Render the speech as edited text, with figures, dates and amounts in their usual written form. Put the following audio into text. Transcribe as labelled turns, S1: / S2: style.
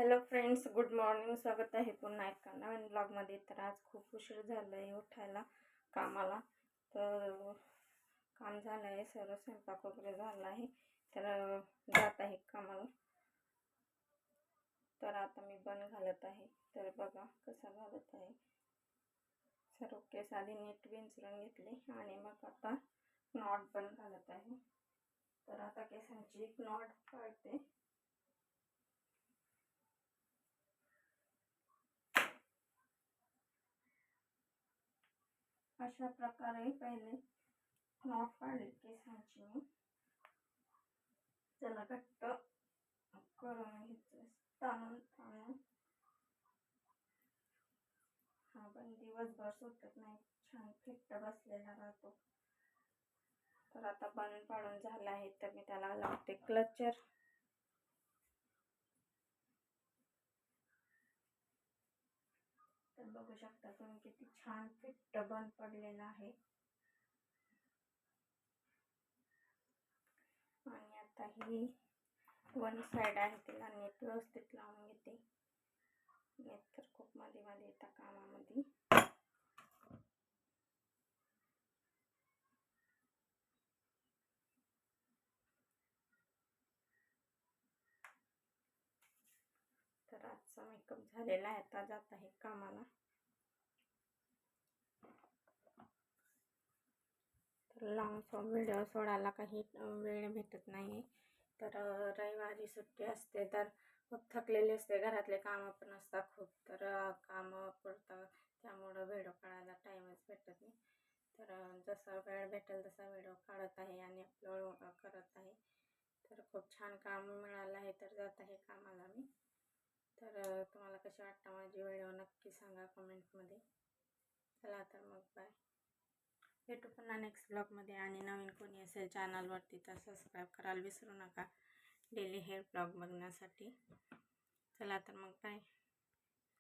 S1: Hello friends, good morning. स्वागत आहे पुन्हा एका नवीन ब्लॉगमध्ये. तर आज खूप उशीर झाला आहे उठायला कामाला. तर काम झालं आहे, सर्व स्वयंपाक वगैरे झाला आहे. तर जात आहे कामाला. तर आता मी बन घालत आहे. तर बघा कसं घालत आहे. सर्व केस आधी नीट विंचरून घेतले आणि मग आता नॉट बन घालत आहे. तर आता केसांची एक नॉट काढते. अशा प्रकारे पहिले नॉट काढली केसांची मी. त्याला घट्ट करून घ्यायचं, ताणून. हा पण दिवसभर सुटत नाही, छान फिट्ट बसलेला राहतो. तर आता बन पाडून झाला आहे, तर मी त्याला लावते क्लचर. तर बघू शकता तुम्ही किती छान फिट्ट बन पडलेला आहे. आणि आता ही वन साइड आहे, तिला नीट व्यवस्थित लावून घेते. नीट तर खूप मध्ये येतात कामामध्ये. तर आजचा मेकअप झालेला आहे, आता जात आहे कामाला. तर लॉंग व्हिडिओ सोडायला काही वेळ भेटत नाही. तर रविवारी सुट्टी असते, तर खूप थकलेली असते, घरातले कामं पण असतात खूप. तर कामं पडतात, त्यामुळं व्हिडिओ काढायला टाईमच भेटत नाही. तर जसा वेळ भेटेल तसा व्हिडिओ काढत आहे आणि अपलोड करत आहे. तर खूप छान काम मिळालं आहे, तर जात आहे कामाला मी. तर तुम्हाला कशी वाटतं माझी व्हिडिओ नक्की सांगा कमेंटमध्ये. चला तर मग बाय. भेटू पुन्हा नेक्स्ट ब्लॉगमध्ये. आणि नवीन कोणी असेल चॅनलवरती तर सबस्क्राईब करायला विसरू नका डेली हेअर ब्लॉग बघण्यासाठी. चला तर मग बाय.